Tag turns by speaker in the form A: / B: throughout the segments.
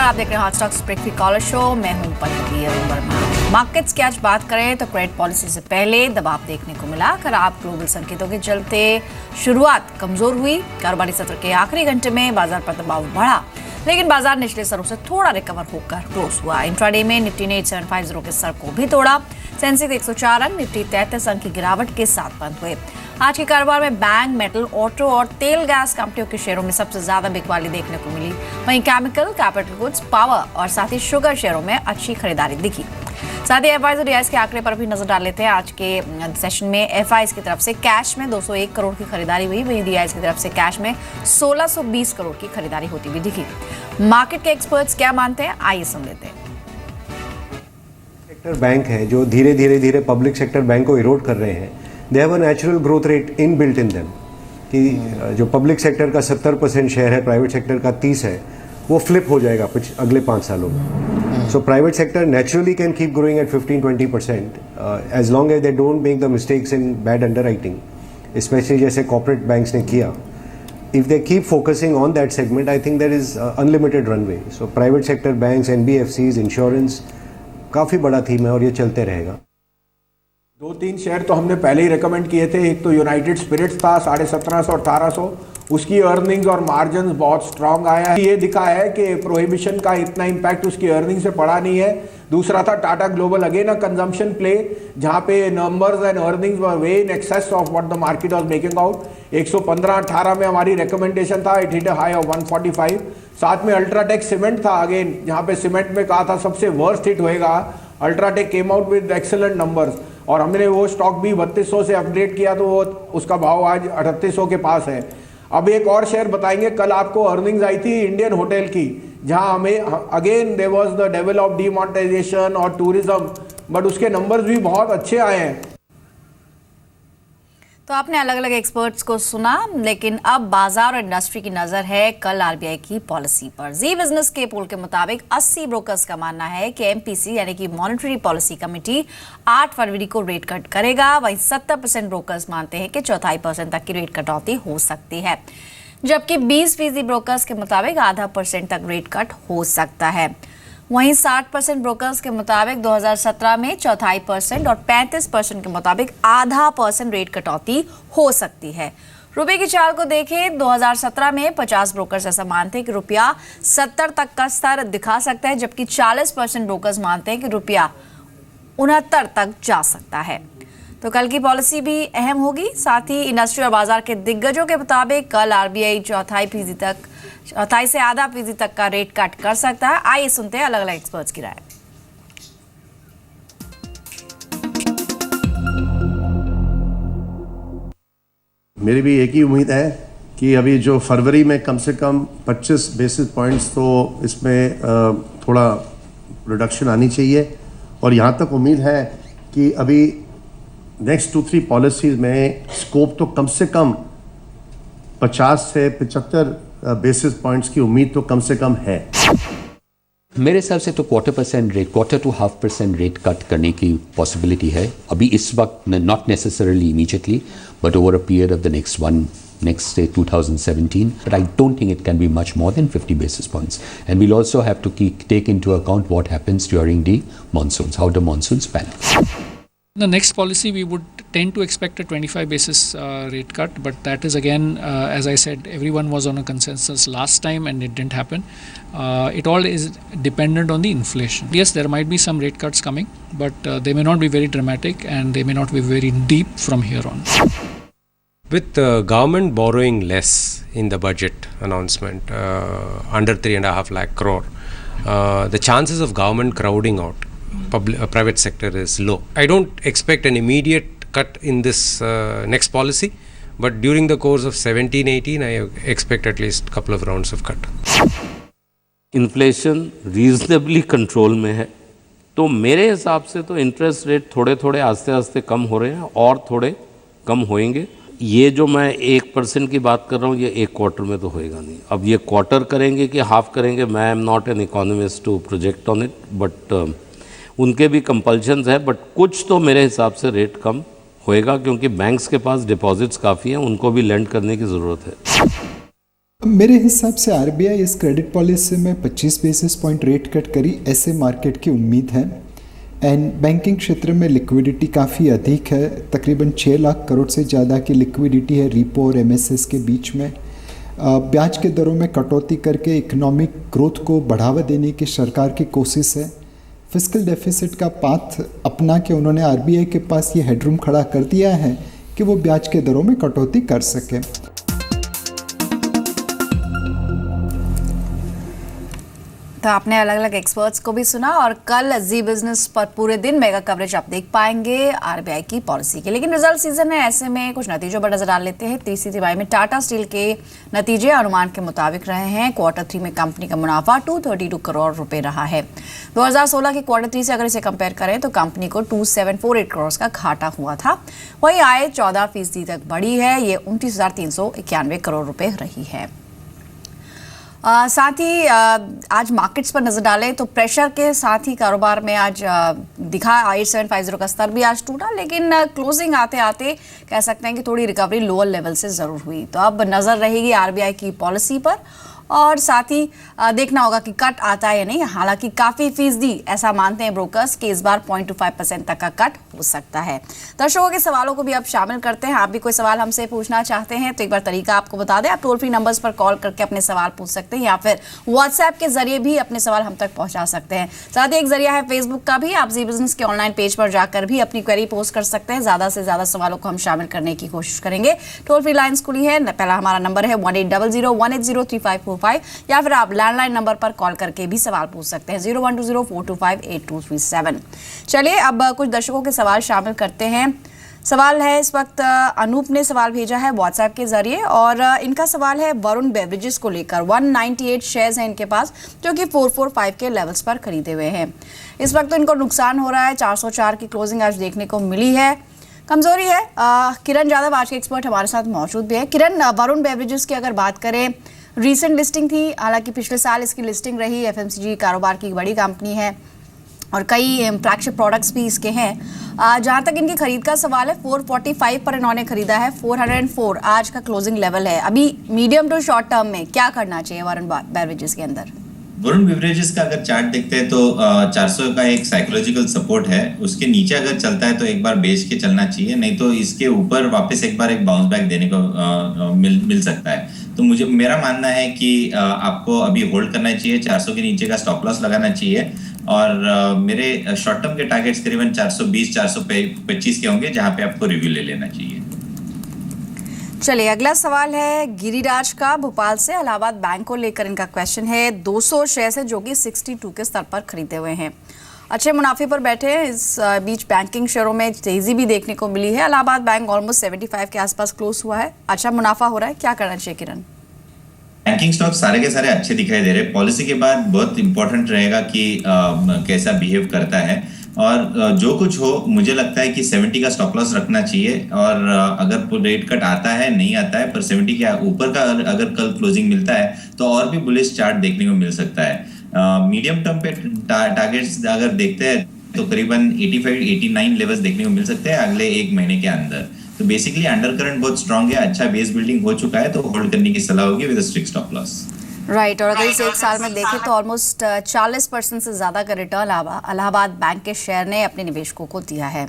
A: आप देख रहे हैं hot stocks breakfast caller show. मैं हूं पल्लवी वर्मा। मार्केट्स की आज बात करें तो क्रेडिट पॉलिसी से पहले दबाव देखने को मिला। खराब ग्लोबल संकेतों के चलते शुरुआत कमजोर हुई। कारोबारी सत्र के आखिरी घंटे में बाजार पर दबाव बढ़ा, लेकिन बाजार निचले स्तरों से थोड़ा रिकवर होकर क्लोज हुआ। इंट्राडे में निफ्टी ने 8750 के स्तर को भी तोड़ा। सेंसेक्स 104 अंक, निफ्टी 33 अंक की गिरावट के साथ बंद हुए। आज के कारोबार में बैंक, मेटल, ऑटो और तेल गैस कंपनियों के शेयरों में सबसे ज्यादा बिकवाली देखने को मिली। वहीं केमिकल, कैपिटल गुड्स, पावर और साथ ही शुगर शेयरों में अच्छी खरीदारी दिखी। साथ ही एफआईज और डीआईज के आंकड़े पर भी नजर डाल लेते हैं। आज के सेशन में एफआईज की तरफ से कैश में 201 करोड़ की खरीदारी हुई, वहीं डीआईज की तरफ से कैश में 1620 करोड़ की खरीदारी होती हुई दिखी। मार्केट के एक्सपर्ट्स क्या मानते हैं, आइए सुन लेते हैं।
B: सेक्टर बैंक है जो धीरे धीरे पब्लिक सेक्टर बैंक को इरोड कर रहे हैं। They have a natural growth rate in built in them कि जो पब्लिक सेक्टर का 70% शेयर है, प्राइवेट सेक्टर का 30 है, वो फ्लिप हो जाएगा कुछ अगले 5 सालों में। So private sector naturally can keep growing at 15-20% as long as they don't make the mistakes in bad underwriting, especially जैसे कॉर्पोरेट बैंक्स ने किया। If they keep focusing on that segment, I think there is unlimited runway. So private sector banks, NBFCs, insurance काफ़ी बड़ा theme है और ये चलते रहेगा।
C: 2-3 शेयर तो हमने पहले ही रेकमेंड किए थे। एक तो यूनाइटेड स्पिरिट्स था 1750 और 1800, उसकी अर्निंग्स और मार्जिन्स बहुत स्ट्रांग आया है। ये दिखा है कि प्रोहिबिशन का इतना इम्पैक्ट उसकी अर्निंग से पड़ा नहीं है। दूसरा था Tata global, again a consumption play, जहाँ पे numbers and earnings were way in excess of what the market was making out. 115-18 में हमारी रिकमेंडेशन था, it hit a high of 145। साथ में अल्ट्राटेक सीमेंट था, अगेन जहाँ पे सीमेंट में कहा था सबसे वर्स्ट हिट होएगा। UltraTech came out with excellent numbers और हमने वो स्टॉक भी 3200 से अपडेट किया तो वो उसका भाव आज 3800 के पास है। अब एक और शेयर बताएंगे। कल आपको अर्निंग्स आई थी इंडियन होटल की, जहां हमें again there was the devil of demonetisation और टूरिज्म, बट उसके नंबर्स भी बहुत अच्छे आए हैं।
A: तो आपने अलग अलग एक्सपर्ट्स को सुना, लेकिन अब बाजार और इंडस्ट्री की नजर है कल आरबीआई की पॉलिसी पर। जी बिजनेस के पोल के मुताबिक 80 ब्रोकर्स का मानना है कि एमपीसी यानी कि मॉनेटरी पॉलिसी कमेटी 8 फरवरी को रेट कट करेगा। वहीं 70% ब्रोकर्स मानते हैं कि 0.25% तक की रेट कटौती हो सकती है, जबकि 20% ब्रोकर्स के मुताबिक आधा % तक रेट कट हो सकता है। वहीं 60% ब्रोकर्स के मुताबिक 2017 में 0.25% और 35% के मुताबिक आधा % रेट कटौती हो सकती है। रुपए की चाल को देखें, 2017 में 50 ब्रोकर्स ऐसा मानते हैं कि रुपया 70 तक का स्तर दिखा सकता है, जबकि 40% ब्रोकर्स मानते हैं कि रुपया 69 तक जा सकता है। तो कल की पॉलिसी भी अहम होगी। साथ ही इंडस्ट्री और बाजार के दिग्गजों के मुताबिक कल आरबीआई 0.25 से आधा फीसदी तक का रेट कट कर सकता है। आइए सुनते हैं अलग अलग एक्सपर्ट्स की राय।
D: मेरी भी एक ही उम्मीद है कि अभी जो फरवरी में कम से कम 25 बेसिस पॉइंट्स तो इसमें थोड़ा रिडक्शन आनी चाहिए। और यहाँ तक उम्मीद है कि अभी नेक्स्ट 2-3 पॉलिसीज में स्कोप तो कम से कम 50 से 75 बेसिस पॉइंट्स की उम्मीद तो कम से कम है।
E: मेरे हिसाब से तो 1/4 to 0.5% रेट कट करने की पॉसिबिलिटी है अभी इस वक्त, not necessarily immediately but over a period of the next say 2017, but I don't think it can be much more than 50 basis points. And we'll also have to take into account what happens during the monsoons, how the monsoons pan out.
F: The next policy we would tend to expect a 25 basis rate cut, but that is again, as I said, everyone was on a consensus last time and it didn't happen. It all is dependent on the inflation. Yes, there might be some rate cuts coming, but they may not be very dramatic and they may not be very deep from here on.
G: With the government borrowing less in the budget announcement, under 3.5 lakh crore, the chances of government crowding out private sector is low. I don't expect an immediate cut in this next policy, but during the course of 17-18, I expect at least a couple of rounds of cut.
H: Inflation reasonably control में है, तो मेरे हिसाब से तो interest rate थोड़े थोड़े आस्ते आस्ते कम हो रहे हैं और थोड़े कम होएंगे। ये जो मैं 1% की बात कर रहा हूँ, ये 1 क्वार्टर में तो होएगा नहीं। अब ये क्वार्टर करेंगे कि हाफ करेंगे, मैं am not an economist to project on it, but उनके भी कंपल्शंस है। बट कुछ तो मेरे हिसाब से रेट कम होएगा, क्योंकि बैंक्स के पास डिपॉजिट्स काफ़ी हैं, उनको भी लेंड करने की ज़रूरत है।
I: मेरे हिसाब से आरबीआई इस क्रेडिट पॉलिसी में 25 बेसिस पॉइंट रेट कट करी, ऐसे मार्केट की उम्मीद है। एंड बैंकिंग क्षेत्र में लिक्विडिटी काफ़ी अधिक है, तकरीबन 6 लाख करोड़ से ज़्यादा की लिक्विडिटी है रीपो और एमएसएस के बीच में। ब्याज के दरों में कटौती करके इकोनॉमिक ग्रोथ को बढ़ावा देने की सरकार की कोशिश है। फिस्कल डेफिसिट का पाथ अपना के उन्होंने आरबीआई के पास ये हेडरूम खड़ा कर दिया है कि वो ब्याज के दरों में कटौती कर सके।
A: तो आपने अलग अलग एक्सपर्ट्स को भी सुना और कल जी बिजनेस पर पूरे दिन मेगा कवरेज आप देख पाएंगे आरबीआई की पॉलिसी के। लेकिन रिजल्ट सीजन है, ऐसे में कुछ नतीजों पर नजर डाल लेते हैं। तीसरी तिमाही में टाटा स्टील के नतीजे अनुमान के मुताबिक रहे हैं। Q3 में कंपनी का मुनाफा 232 करोड़ रुपए रहा है। 2016 के Q3 से अगर इसे कंपेयर करें तो कंपनी को 2748 करोड़ का घाटा हुआ था। वही आय 14% तक बढ़ी है, ये 29,391 करोड़ रुपए रही है। साथ ही आज मार्केट्स पर नजर डालें तो प्रेशर के साथ ही कारोबार में आज दिखा 8750 का स्तर भी आज टूटा, लेकिन क्लोजिंग आते आते कह सकते हैं कि थोड़ी रिकवरी लोअर लेवल से जरूर हुई। तो अब नजर रहेगी आरबीआई की पॉलिसी पर और साथ ही देखना होगा कि कट आता है या नहीं। हालांकि काफी फीसदी ऐसा मानते हैं ब्रोकर्स कि इस बार 0.25% तक का कट हो सकता है। दर्शकों के सवालों को भी अब शामिल करते हैं। आप भी कोई सवाल हमसे पूछना चाहते हैं तो एक बार तरीका आपको बता दें। आप टोल फ्री नंबर्स पर कॉल करके अपने सवाल पूछ सकते हैं या फिर व्हाट्सएप के जरिए भी अपने सवाल हम तक पहुंचा सकते हैं। साथ ही एक जरिया है फेसबुक का भी, आप जी बिजनेस के ऑनलाइन पेज पर जाकर भी अपनी क्वेरी पोस्ट कर सकते हैं। ज्यादा से ज्यादा सवालों को हम शामिल करने की कोशिश करेंगे। टोल फ्री लाइन्स खुली है, पहला हमारा नंबर है 1800-180-3545 या फिर आप लैंडलाइन नंबर पर कॉल करके भी सवाल पूछ सकते हैं 0120-425-8237। चलिए अब कुछ दर्शकों के सवाल शामिल करते हैं। सवाल है इस वक्त अनूप ने सवाल भेजा है व्हाट्सएप के जरिए और इनका सवाल है वरुण बेवरेजेस को लेकर। 198 शेयर्स हैं इनके पास जो कि 445 के लेवल्स पर खरीदे हुए हैं। इस वक्त तो इनको नुकसान हो रहा है, 404 की क्लोजिंग आज देखने को मिली है, कमजोरी है। किरण यादव आज के एक्सपर्ट हमारे साथ मौजूद भी है। किरण, वरुण बेवरेजेस की अगर बात करें, रीसेंट लिस्टिंग थी, हालांकि पिछले साल इसकी लिस्टिंग रही। एफएमसीजी कारोबार की बड़ी कंपनी है और कई फ्लैगशिप प्रोडक्ट्स भी इसके हैं। जहां तक इनकी खरीद का सवाल है 445 पर इन्होंने खरीदा है, 404 आज का क्लोजिंग लेवल है। अभी मीडियम टू शॉर्ट टर्म में क्या करना चाहिए वरुण बेवरेजेस के अंदर?
J: वरुण बेवरेजेस का अगर चार्ट देखते हैं तो 400 का एक साइकोलॉजिकल सपोर्ट है, उसके नीचे अगर चलता है तो एक बार बेच के चलना चाहिए, नहीं तो इसके ऊपर वापस एक बार एक बाउंस बैक देने को मिल सकता है। तो मेरा मानना है कि आपको अभी होल्ड करना चाहिए, 400 के नीचे का स्टॉप लॉस लगाना चाहिए और मेरे शॉर्ट टर्म के टारगेट्स करीबन 420-425 के होंगे, जहां पे आपको रिव्यू ले लेना चाहिए।
A: चलिए अगला सवाल है गिरिराज का भोपाल से। इलाहाबाद बैंक को लेकर इनका क्वेश्चन है। 200 शेयर्स है जो कि 62 के स्तर पर खरीदे हुए हैं, अच्छे मुनाफे पर बैठे हैं। इस बीच बैंकिंग शेयरों में तेजी भी देखने को मिली है। इलाहाबाद बैंक ऑलमोस्ट 75 के आसपास क्लोज हुआ है, अच्छा मुनाफा हो रहा है, क्या करना चाहिए किरण?
J: बैंकिंग स्टॉक सारे के सारे अच्छे दिखाई दे रहे हैं। पॉलिसी के बाद बहुत इंपॉर्टेंट रहेगा कि कैसा बिहेव करता है और जो कुछ हो, मुझे लगता है कि 70 का स्टॉप लॉस रखना चाहिए और अगर रेट कट आता है नहीं आता है पर 70 के ऊपर का अगर कल क्लोजिंग मिलता है तो और भी बुलिश चार्ट देखने को मिल सकता है। मीडियम टर्म पे टारगेट्स अगर देखते हैं तो करीबन 85-89 लेवल्स देखने को मिल सकते हैं अगले एक महीने के अंदर। तो बेसिकली अंडर करंट बहुत स्ट्रांग है, अच्छा बेस बिल्डिंग हो चुका है, तो होल्ड करने की सलाह होगी with strict stop loss.
A: Right और अगर इस एक साल में देखें तो ऑलमोस्ट 40% से ज़्यादा का रिटर्न इलाहाबाद बैंक के शेयर ने अपने निवेशकों को दिया है।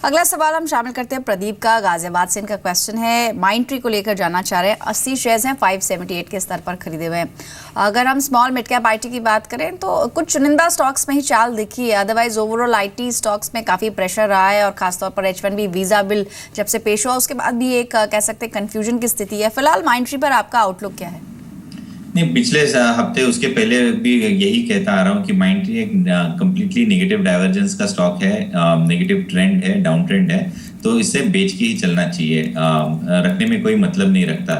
A: अगला सवाल हम शामिल करते हैं प्रदीप का गाजियाबाद से। इनका क्वेश्चन है माइंडट्री को लेकर जानना चाह रहे हैं। 80 शेयर्स हैं, 578 के स्तर पर खरीदे हुए हैं। अगर हम स्मॉल मिड कैप आईटी की बात करें तो कुछ चुनिंदा स्टॉक्स में ही चाल दिखी है, अदरवाइज ओवरऑल आईटी स्टॉक्स में काफ़ी प्रेशर रहा है और खासतौर पर H1B वीज़ा बिल जब से पेश हुआ उसके बाद भी एक कह सकते हैं कन्फ्यूजन की स्थिति है। फिलहाल माइंडट्री पर आपका आउटलुक क्या है?
J: नहीं, पिछले हफ्ते उसके पहले भी यही कहता आ रहा हूँ कि माइंडट्री एक कंप्लीटली नेगेटिव डाइवर्जेंस का स्टॉक है, नेगेटिव ट्रेंड है, डाउन ट्रेंड है, तो इससे बेच के ही चलना चाहिए, रखने में कोई मतलब नहीं रखता।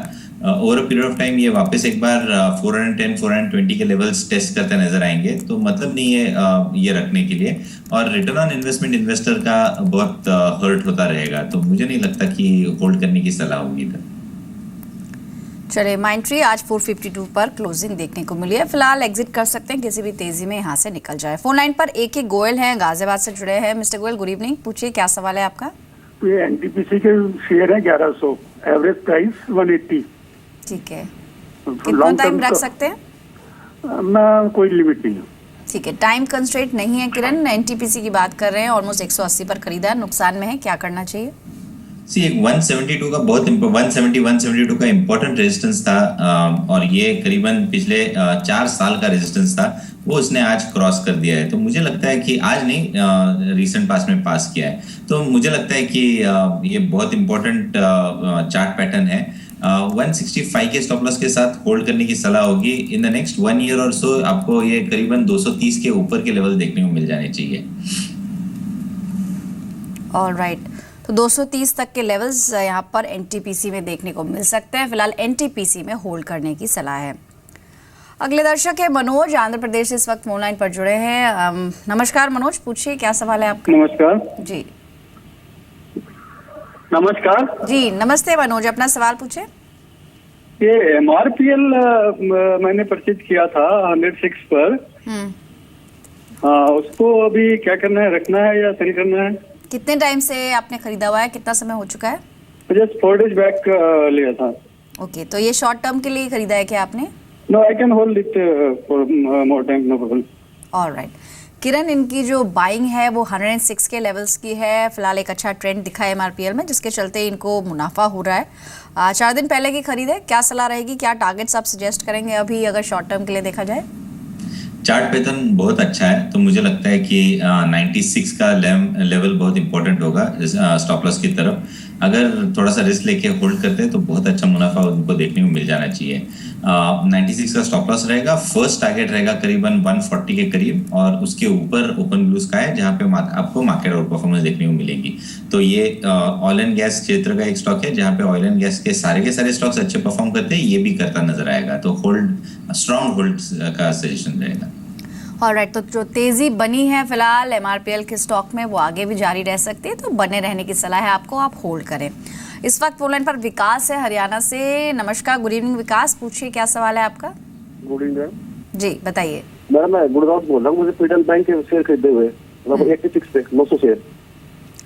J: Over a period of time ये वापस एक बार 410-420 के लेवल्स टेस्ट करते नजर आएंगे, तो मतलब नहीं है ये रखने के लिए, और रिटर्न ऑन इन्वेस्टमेंट इन्वेस्टर का बहुत हर्ट होता रहेगा, तो मुझे नहीं लगता कि होल्ड करने की सलाह होगी इधर।
A: चलिए माइंडट्री आज 452 पर क्लोजिंग देखने को मिली है, फिलहाल एग्जिट कर सकते हैं, किसी भी तेजी में यहाँ से निकल जाए। फोन लाइन पर एक गोयल हैं, गाजियाबाद से जुड़े हैं। मिस्टर गोयल, गुड इवनिंग, पूछिए क्या सवाल है आपका?
K: ये एनटीपीसी के शेयर है 1100, एवरेज प्राइस 180।
A: ठीक है, कितना टाइम रख सकते हैं?
K: मैं कोई लिमिट नहीं है।
A: ठीक है, टाइम कंस्ट्रेंट नहीं है किरण। एनटीपीसी की बात कर रहे हैं, ऑलमोस्ट 180 पर खरीदा है, नुकसान में है, क्या करना चाहिए?
J: सी एक 172 का बहुत 172 का इम्पोर्टेंट रेजिस्टेंस था, और ये करीबन पिछले 4 साल का रेजिस्टेंस था, वो उसने आज क्रॉस कर दिया है। तो मुझे लगता है कि आज नहीं, रीसेंट पास में पास किया है। तो मुझे लगता है कि ये बहुत इंपॉर्टेंट चार्ट पैटर्न है। 165 के स्टॉप लॉस के साथ होल्ड करने की सलाह होगी। इन द नेक्स्ट 1 ईयर और सो आपको ये करीबन 230 के ऊपर के लेवल देखने को मिल जाने चाहिए।
A: ऑलराइट, तो 230 तक के लेवल्स यहाँ पर एनटीपीसी में देखने को मिल सकते हैं। फिलहाल एनटीपीसी में होल्ड करने की सलाह है। अगले दर्शक है मनोज, आंध्र प्रदेश से इस वक्त फोन लाइन पर जुड़े हैं। नमस्कार मनोज, पूछिए क्या सवाल है आपका?
K: नमस्कार
A: जी।
K: नमस्कार
A: जी नमस्ते मनोज, अपना सवाल पूछे।
K: ये MRPL मैंने परचेज किया था 106 पर। उसको अभी क्या करना है, रखना है या सेल करना है?
A: कितने टाइम से आपने खरीदा हुआ है, कितना समय हो चुका है?
K: जस्ट 4 days बैक लिया था।
A: ओके, तो ये शॉर्ट टर्म के लिए खरीदा है क्या आपने?
K: No, I can hold it for more time, no problem.
A: Alright Kiran, इनकी जो बाइंग है वो 106 के लेवल्स की है। फिलहाल एक अच्छा ट्रेंड दिखा है MRPL में, जिसके चलते इनको मुनाफा हो रहा है। 4 दिन पहले की खरीद है, क्या सलाह रहेगी, क्या टारगेट्स आप सजेस्ट करेंगे अभी अगर शॉर्ट टर्म के लिए देखा जाए?
J: चार्ट पैटर्न बहुत अच्छा है, तो मुझे लगता है कि 96 का लेवल बहुत इंपॉर्टेंट होगा स्टॉप लॉस की तरफ। अगर थोड़ा सा रिस्क लेके होल्ड करते हैं तो बहुत अच्छा मुनाफा उनको देखने को मिल जाना चाहिए। 96 का स्टॉप लॉस रहेगा, फर्स्ट टारगेट रहेगा करीबन 140 के करीब, और उसके ऊपर ओपन ब्लू स्काई है, जहाँ पे आपको मार्केट आउट परफॉर्मेंस देखने को मिलेगी। तो ये ऑयल एंड गैस क्षेत्र का एक स्टॉक है, जहाँ पे ऑयल एंड गैस के सारे स्टॉक्स अच्छे परफॉर्म करते हैं, ये भी करता नजर आएगा। तो स्ट्रॉन्ग होल्ड का सजेशन रहेगा।
A: ऑलराइट, तो जो तेजी बनी है फिलहाल MRPL के स्टॉक में वो आगे भी जारी रह सकती है, तो बने रहने की सलाह है आपको, आप होल्ड करें। इस वक्त फोन लाइन पर विकास है हरियाणा से। नमस्कार, गुड इवनिंग विकास, पूछिए क्या सवाल है आपका?
L: गुड इवनिंग
A: जी बताइए।
L: मैं गुड़गांव से बोल रहा हूँ। मुझे फेडरल बैंक के शेयर खरीदे हुए 86 पे 900 शेयर।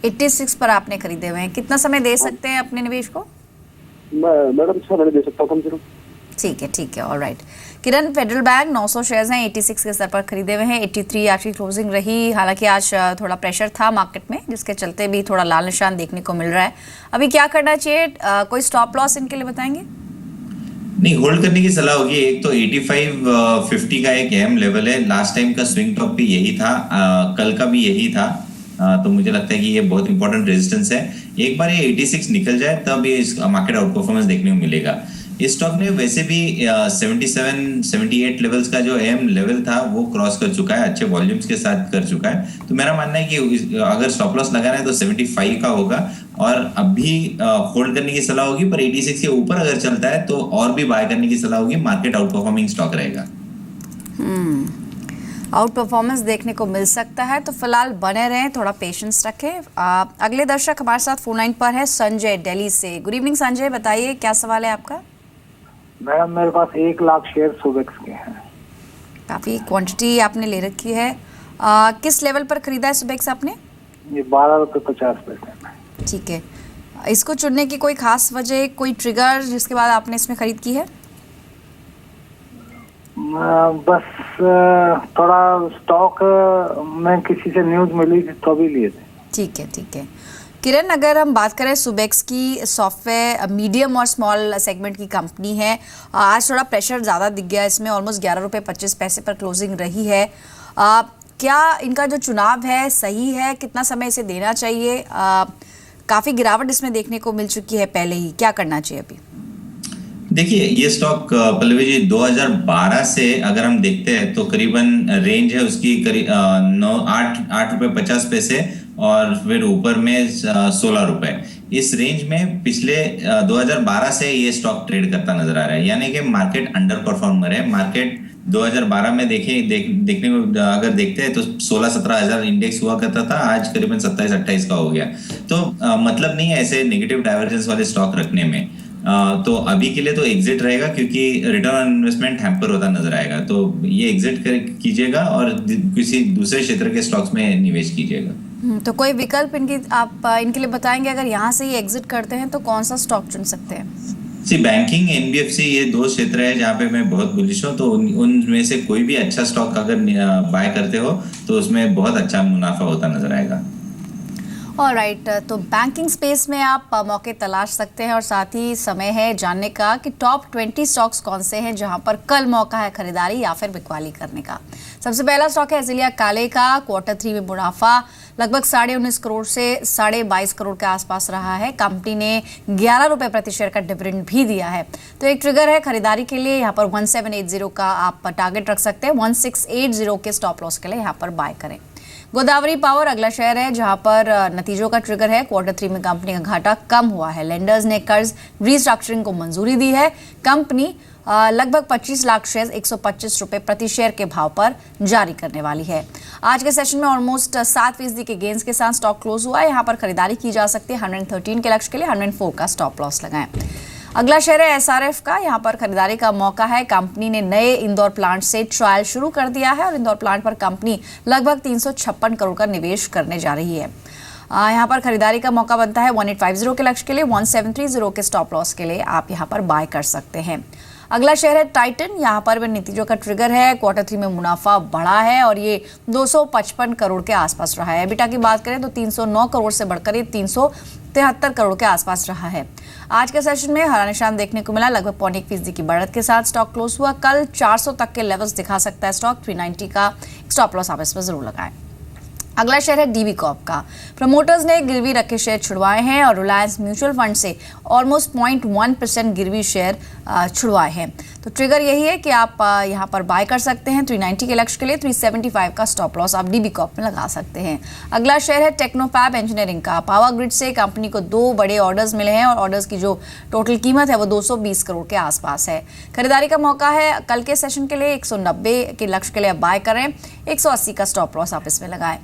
A: 86 पर आपने खरीदे हुए हैं, कितना समय दे सकते हैं अपने निवेश को?
L: मैडम 6 महीने दे सकता हूँ कम से कम।
A: ठीक है ऑलराइट। किरण, फेडरल बैंक 900 शेयर्स हैं, 86 के स्तर पर खरीदे हुए हैं। 83 आज की क्लोजिंग रही, हालांकि आज थोड़ा प्रेशर था मार्केट में, जिसके चलते भी थोड़ा लाल निशान देखने को मिल रहा है। अभी क्या करना चाहिए, कोई स्टॉप लॉस इनके लिए बताएंगे?
J: नहीं, होल्ड करने की सलाह होगी। एक तो 85-50 का एक अहम लेवल है, लास्ट टाइम का स्विंग टॉप भी यही था, कल का भी यही था। तो मुझे लगता है कि ये बहुत इंपॉर्टेंट रेजिस्टेंस है। एक बार ये 86 निकल जाए तब ये मार्केट आउट परफॉर्मेंस देखने को मिलेगा। इस स्टॉक ने वैसे भी 77-78 लेवल्स का जो एम लेवल था वो क्रॉस कर चुका है, अच्छे वॉल्यूम्स के साथ कर चुका है। तो मेरा मानना है कि अगर स्टॉप लॉस लगाना है तो 75 का होगा, और अभी होल्ड करने की सलाह होगी। पर 86 के ऊपर अगर चलता है तो और भी बाय करने की सलाह होगी, मार्केट आउट परफॉर्मिंग स्टॉक रहेगा।
A: आउट परफॉर्मेंस देखने को मिल सकता है, तो फिलहाल बने रहें, थोड़ा पेशेंस रखें। अगले दर्शक हमारे साथ फोन लाइन पर है संजय, दिल्ली से। गुड इवनिंग संजय, बताइए क्या सवाल है आपका?
M: मैडम मेरे पास 1 लाख शेयर सुबेक्स के हैं।
A: काफ़ी क्वांटिटी आपने ले रखी है। किस लेवल पर खरीदा है सुबेक्स आपने?
M: ये 12.50 रुपये।
A: ठीक है, इसको चुनने की कोई खास वजह, कोई ट्रिगर जिसके बाद आपने इसमें खरीद की है?
M: बस थोड़ा स्टॉक में किसी से न्यूज़ मिली तो भी लिए थे।
A: ठीक है किरण, अगर हम बात करें सुबेक्स की, सॉफ्टवेयर मीडियम और स्मॉल सेगमेंट की कंपनी है। आज थोड़ा प्रेशर ज़्यादा दिख गया इसमें, ऑलमोस्ट 11 रुपये 25 पैसे पर क्लोजिंग रही है। क्या इनका जो चुनाव है सही है, कितना समय इसे देना चाहिए? काफ़ी गिरावट इसमें देखने को मिल चुकी है पहले ही, क्या करना चाहिए अभी?
J: देखिए, ये स्टॉक पल्लवी जी 2012 से अगर हम देखते हैं तो करीबन रेंज है उसकी करीब 8 रुपये 50 पैसे, और फिर ऊपर में 16 रुपए। इस रेंज में पिछले 2012 से ये स्टॉक ट्रेड करता नजर आ रहा है, यानी कि मार्केट अंडर परफॉर्मर है। मार्केट 2012 में देखने को अगर देखते हैं तो 16-17 हजार इंडेक्स हुआ करता था, आज करीबन 27-28 का हो गया। तो मतलब नहीं है ऐसे नेगेटिव डाइवर्जेंस वाले स्टॉक रखने में। तो अभी के लिए तो एग्जिट रहेगा, क्योंकि रिटर्न ऑन इन्वेस्टमेंट हैम्पर होता नजर आएगा। तो ये एग्जिट कीजिएगा और किसी दूसरे क्षेत्र के स्टॉक्स में निवेश कीजिएगा।
A: तो कोई विकल्प आप इनके लिए बताएंगे, अगर यहाँ से ही एग्जिट करते हैं तो कौन सा स्टॉक चुन सकते हैं?
J: बैंकिंग, एनबीएफसी, ये दो क्षेत्र है जहाँ पे मैं बहुत बुलिश हूँ। तो उनमें से कोई भी अच्छा स्टॉक अगर बाय करते हो तो उसमें बहुत अच्छा मुनाफा होता नजर आएगा।
A: ऑलराइट, तो बैंकिंग स्पेस में आप मौके तलाश सकते हैं और साथ ही समय है जानने का कि टॉप 20 स्टॉक्स कौन से हैं जहां पर कल मौका है खरीदारी या फिर बिकवाली करने का। सबसे पहला स्टॉक है एजिलिया काले का। Q3 में मुनाफा लगभग 19.5 करोड़ से 22.5 करोड़ के आसपास रहा है। कंपनी ने 11 रुपए प्रति शेयर का डिविडेंड भी दिया है। तो एक ट्रिगर है खरीदारी के लिए, यहाँ पर 1780 का आप टारगेट रख सकते हैं। 1680 के स्टॉप लॉस के लिए यहाँ पर बाय करें। गोदावरी पावर अगला शेयर है जहां पर नतीजों का ट्रिगर है। Q3 में कंपनी का घाटा कम हुआ है। लेंडर्स ने कर्ज रीस्ट्रक्चरिंग को मंजूरी दी है। कंपनी लगभग 25 लाख शेयर 125 रुपए प्रति शेयर के भाव पर जारी करने वाली है। आज के सेशन में ऑलमोस्ट 7% के गेंस के साथ स्टॉक क्लोज हुआ है। यहाँ पर खरीदारी की जा सकती है। 113 के लक्ष्य के लिए 104 का स्टॉप लॉस लगाएं। अगला शेयर है SRF का। यहाँ पर खरीदारी का मौका है। कंपनी ने नए इंदौर प्लांट से ट्रायल शुरू कर दिया है और इंदौर प्लांट पर कंपनी लगभग 356 करोड़ का निवेश करने जा रही है। यहाँ पर खरीदारी का मौका बनता है 1850 के लक्ष्य के लिए। 1730 के स्टॉप लॉस के लिए आप यहाँ पर बाय कर सकते हैं। अगला शेयर है टाइटन। यहाँ पर भी नतीजों का ट्रिगर है। Q3 में मुनाफा बढ़ा है और ये 255 करोड़ के आसपास रहा है। एबिटा की बात करें तो 309 करोड़ से बढ़कर ये 373 करोड़ के आसपास रहा है। आज के सेशन में हरा निशान देखने को मिला। लगभग 0.25% की बढ़त के साथ स्टॉक क्लोज हुआ। कल 400 तक के लेवल्स दिखा सकता है स्टॉक। 390 का स्टॉप लॉस आप इस पर जरूर लगाएं। अगला शेयर है डीवी कॉर्प का। प्रमोटर्स ने गिरवी रखे शेयर छुड़वाए हैं और रिलायंस म्यूचुअल फंड से ऑलमोस्ट 0.1% गिरवी शेयर छुड़वाए हैं। तो ट्रिगर यही है कि आप यहां पर बाय कर सकते हैं। 390 के लक्ष्य के लिए 375 का स्टॉप लॉस आप डीवी कॉर्प में लगा सकते हैं। अगला शेयर है टेक्नोफैब इंजीनियरिंग का। पावर ग्रिड से कंपनी को 2 बड़े ऑर्डर्स मिले हैं और ऑर्डर्स की जो टोटल कीमत है वो 220 करोड़ के आसपास है। खरीदारी का मौका है कल के सेशन के लिए। 190 के लक्ष्य के लिए आप बाय करें। 180 का स्टॉप लॉस आप इसमें लगाएं।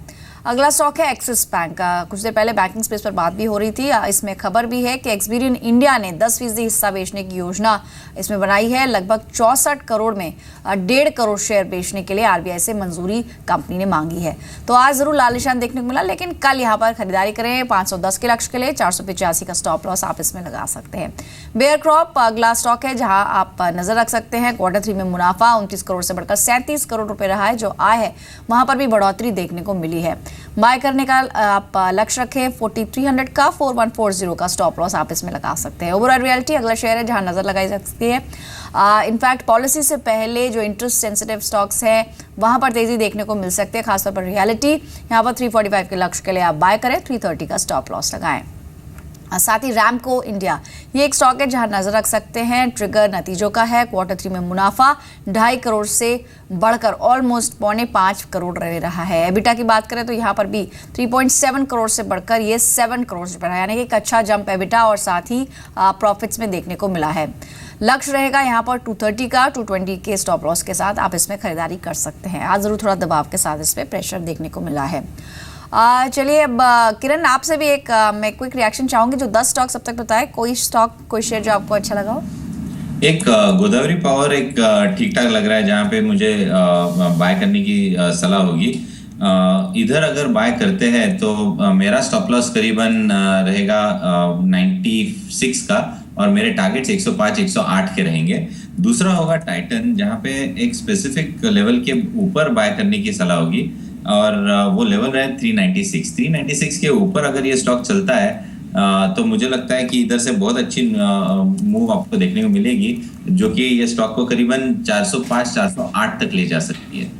A: अगला स्टॉक है एक्सिस बैंक का। कुछ देर पहले बैंकिंग स्पेस पर बात भी हो रही थी। इसमें खबर भी है कि एक्सपीरियन इंडिया ने 10% हिस्सा बेचने की योजना इसमें बनाई है। लगभग 64 करोड़ में 1.5 करोड़ शेयर बेचने के लिए आरबीआई से मंजूरी कंपनी ने मांगी है। तो आज जरूर लाल निशान देखने को मिला, लेकिन कल यहाँ पर खरीदारी करें। 510 के लक्ष्य के लिए 485 का स्टॉप लॉस आप इसमें लगा सकते हैं। बेयर क्रॉप अगला स्टॉक है जहां आप नजर रख सकते हैं। Q3 में मुनाफा 29 करोड़ से बढ़कर 37 करोड़ रुपए रहा है। जो आय है वहां पर भी बढ़ोतरी देखने को मिली है। बाय करने का आप लक्ष्य रखें 4300 का। 4140 का स्टॉप लॉस आप इसमें लगा सकते हैं। ओवरऑल रियलिटी अगला शेयर है जहां नजर लगाई जा सकती है। इनफैक्ट पॉलिसी से पहले जो इंटरेस्ट सेंसिटिव स्टॉक्स हैं वहां पर तेजी देखने को मिल सकती है, खासतौर पर रियलिटी। यहाँ पर 345 के लक्ष्य के लिए आप बाय करें। 330 का स्टॉप लॉस लगाएं। साथ ही रैमको इंडिया ये एक स्टॉक है जहां नजर रख सकते हैं। ट्रिगर नतीजों का है। Q3 में मुनाफा 2.5 करोड़ से बढ़कर ऑलमोस्ट 5.25 करोड़ रहा है। एबिटा की बात करें तो यहाँ पर भी 3.7 करोड़ से बढ़कर ये 7 करोड़ से बढ़ा, यानी कि एक अच्छा जंप एबिटा और साथ ही प्रॉफिट्स में देखने को मिला है। लक्ष्य रहेगा यहाँ पर 230 का। 220 के स्टॉप लॉस के साथ आप इसमें खरीदारी कर सकते हैं। आज जरूर थोड़ा दबाव के साथ इस पर प्रेशर देखने को मिला है। चलिए अब किरण आपसे भी एक मैं क्विक रिएक्शन चाहूंगी। जो 10 स्टॉक अब तक बताए, कोई स्टॉक कोई शेयर जो आपको अच्छा लगा हो?
J: एक गोदावरी पावर एक ठीक ठाक लग रहा है जहाँ पे मुझे बाय करने की सलाह होगी। इधर अगर बाय करते हैं तो मेरा स्टॉप लॉस करीबन रहेगा 96 का और मेरे टारगेट्स 105 108 के रहेंगे। दूसरा होगा टाइटन जहाँ पे एक स्पेसिफिक लेवल के ऊपर बाय करने की सलाह होगी और वो लेवल रहे 396 के ऊपर अगर ये स्टॉक चलता है तो मुझे लगता है कि इधर से बहुत अच्छी मूव आपको देखने को मिलेगी, जो कि ये स्टॉक को करीबन 405 408 तक ले जा सकती है।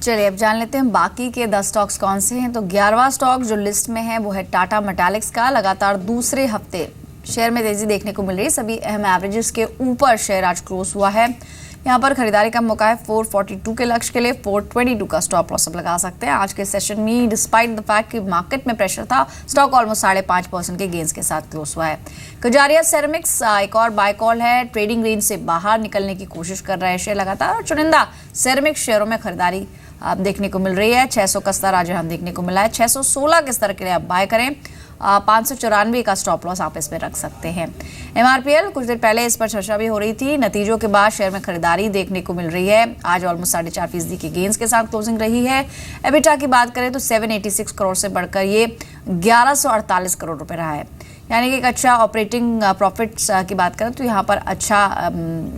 A: चलिए अब जान लेते हैं बाकी के 10 स्टॉक्स कौन से हैं। तो 11वां स्टॉक जो लिस्ट में है वो है टाटा मेटालिक्स का। लगातार दूसरे हफ्ते शेयर में तेजी देखने को मिल रही है। सभी अहम एवरेजेस के ऊपर शेयर आज क्लोज हुआ है। यहाँ पर खरीदारी का मौका है 442 के लक्ष्य के लिए। 422 का स्टॉप लॉस लगा सकते हैं। आज के सेशन में डिस्पाइट द फैक्ट कि मार्केट में प्रेशर था, स्टॉक ऑलमोस्ट 5.5% के गेंस के साथ क्लोज हुआ है। कजारिया सेरेमिक्स एक और बाय कॉल है। ट्रेडिंग रेंज से बाहर निकलने की कोशिश कर रहा है शेयर लगातार और चुनिंदा सेरेमिक्स शेयरों में खरीदारी आप देखने को मिल रही है। 600 का स्तर आज हम देखने को मिला है। 616 के स्तर के लिए आप बाय करें। 594 का स्टॉप लॉस आप इस पे रख सकते हैं। MRPL कुछ देर पहले इस पर चर्चा भी हो रही थी। नतीजों के बाद शेयर में खरीदारी देखने को मिल रही है। आज ऑलमोस्ट 4.5% की गेंस के साथ क्लोजिंग रही है। एबिटा की बात करें तो 786 करोड़ से बढ़कर ये 1148 करोड़ रुपए रहा है। यानी कि एक अच्छा ऑपरेटिंग प्रॉफिट्स की बात करें तो यहाँ पर अच्छा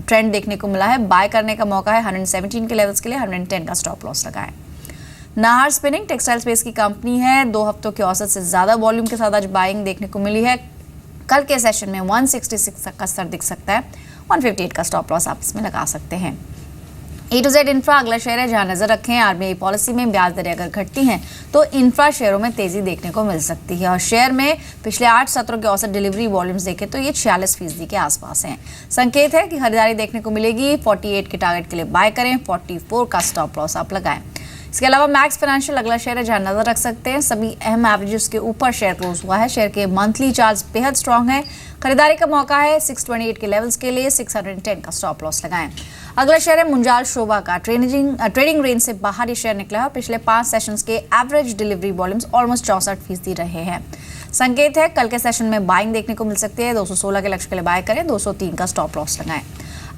A: ट्रेंड देखने को मिला है। बाय करने का मौका है 117 के लेवल्स के लिए, 110 का स्टॉप लॉस लगाएं। नाहर स्पिनिंग टेक्सटाइल स्पेस की कंपनी है, 2 हफ्तों के औसत से ज़्यादा वॉल्यूम के साथ आज बाइंग देखने को मिली है। कल के सेशन में 166 तक का स्तर दिख सकता है, 158 का स्टॉप लॉस आप इसमें लगा सकते हैं। A to Z इंफ्रा अगला शेयर है जहां नजर रखें। आरबीआई पॉलिसी में ब्याज दरें अगर घटती हैं तो इंफ्रा शेयरों में तेजी देखने को मिल सकती है और शेयर में पिछले 8 सत्रों के औसत डिलीवरी वॉल्यूम्स देखें तो ये 46% के आसपास हैं। संकेत है कि खरीदारी देखने को मिलेगी। 48 के टारगेट के लिए बाय करें, 44 का स्टॉप लॉस आप लगाएं। इसके अलावा मैक्स फाइनेंशियल अगला शेयर है जहां नजर रख सकते हैं। सभी अहम एवरेजेस के ऊपर शेयर क्लोज हुआ है। शेयर के मंथली चार्ज बेहद स्ट्रांग है। खरीदारी का मौका है 628 के लेवल्स के लिए, 610 का स्टॉप लॉस लगाएं। अगला शेयर है मुंजाल शोभा का। ट्रेडिंग रेंज से बाहर ये शेयर निकला है। पिछले 5 सेशंस के एवरेज डिलीवरी वॉल्यूम्स ऑलमोस्ट 64% रहे हैं। संकेत है कल के सेशन में बाइंग देखने को मिल सकती है। 216 के लक्ष्य के लिए बाय करें, 203 का स्टॉप लॉस लगाएं।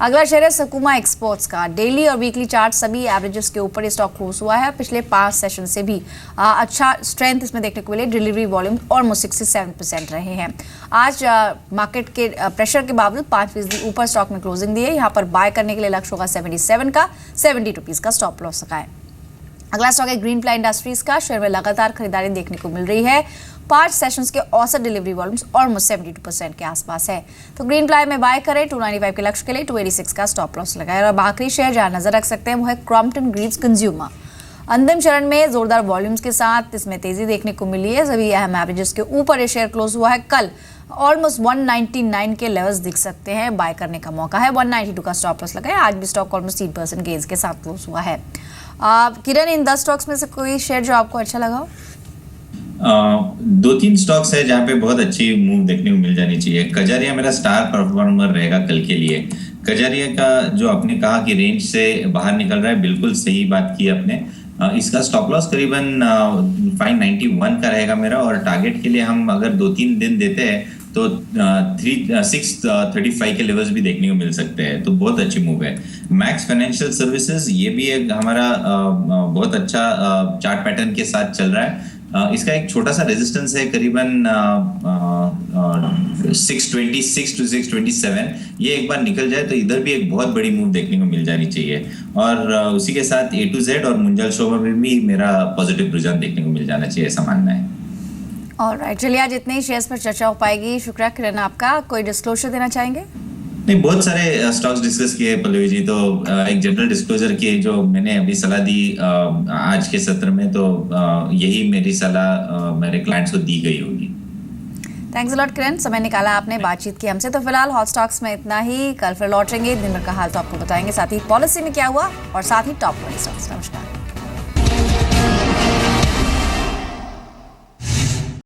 A: अगला शेयर है सकुमा एक्सपोर्ट्स का। डेली और वीकली चार्ट सभी एवरेजेस के ऊपर स्टॉक क्लोज हुआ है। पिछले 5 सेशन से भी अच्छा स्ट्रेंथ इसमें देखने को मिले। डिलीवरी वॉल्यूम ऑलमोस्ट 67% रहे हैं। आज मार्केट के प्रेशर के बावजूद 5% ऊपर स्टॉक में क्लोजिंग दी है। यहाँ पर बाय करने के लिए लक्ष्य होगा 77 का, 70 रुपीज़ का स्टॉप लॉस लगाएं। अगला स्टॉक है ग्रीन प्लाई इंडस्ट्रीज का। शेयर में लगातार खरीदारी देखने को मिल रही है। 5 सेशंस के औसत डिलीवरी वॉल्यूम्स ऑलमोस्ट 72% के आसपास है। तो ग्रीन प्लाई में बाय करें, 295 के लक्ष्य के लिए, 286 का स्टॉप लॉस लगाएं। और आखिरी शेयर जहां नजर रख सकते हैं वो है क्रॉम्पटन ग्रीव्स कंज्यूमर। अंतिम चरण में जोरदार वॉल्यूम्स के साथ इसमें तेजी देखने को मिली है। सभी अहम एवरेजेस के ऊपर ये शेयर क्लोज हुआ है। कल ऑलमोस्ट 199 के लेवल्स दिख सकते हैं। बाय करने का मौका है, 192 का स्टॉप लॉस लगाएं। आज भी स्टॉक ऑलमोस्ट 3% गेन्स के साथ क्लोज हुआ है। किरण, इन 10 स्टॉक्स में से कोई शेयर जो आपको अच्छा लगा?
J: 2-3 स्टॉक्स है जहाँ पे बहुत अच्छी मूव देखने को मिल जानी चाहिए। कजारिया मेरा स्टार परफॉर्मर रहेगा कल के लिए। कजारिया का जो आपने कहा कि रेंज से बाहर निकल रहा है, बिल्कुल सही बात की आपने। इसका स्टॉप लॉस करीबन 591 का रहेगा मेरा, और टारगेट के लिए हम अगर 2-3 दिन देते हैं तो 635 के लेवल्स भी देखने को मिल सकते हैं। तो बहुत अच्छी मूव है। मैक्स फाइनेंशियल सर्विसेज, ये भी एक हमारा बहुत अच्छा चार्ट पैटर्न के साथ चल रहा है। इसका एक छोटा सा रेजिस्टेंस है करीबन 626 to 627। ये एक बार निकल जाए तो इधर भी एक बहुत बड़ी मूव देखने को मिल जानी चाहिए। और उसी के साथ A to Z और मुंजाल शोभा में भी मेरा पॉजिटिव रुझान देखने को मिल जाना चाहिए, ऐसा मानना है।
A: ऑलराइट, चलिए आज इतने ही शेयर्स पर चर्चा हो पाएगी। शुक्रिया किरण आपका। कोई डिस्क्लोजर देना चाहेंगे?
J: नहीं, बहुत सारे स्टॉक्स डिस्कस किए पल्लवी जी, तो एक जनरल डिस्क्लोजर की जो मैंने अभी सलाह दी आज के सत्र में, तो यही मेरी सलाह मेरे क्लाइंट्स को दी गई होगी।
A: थैंक्स अ लॉट किरण, समय निकाला आपने, बातचीत की हमसे। तो फिलहाल हॉट स्टॉक्स में इतना ही। कल फिर लौटेंगे, दिन भर का हाल तो आपको बताएंगे, साथ ही पॉलिसी में क्या हुआ और साथ ही टॉप 20 स्टॉक्स। नमस्कार।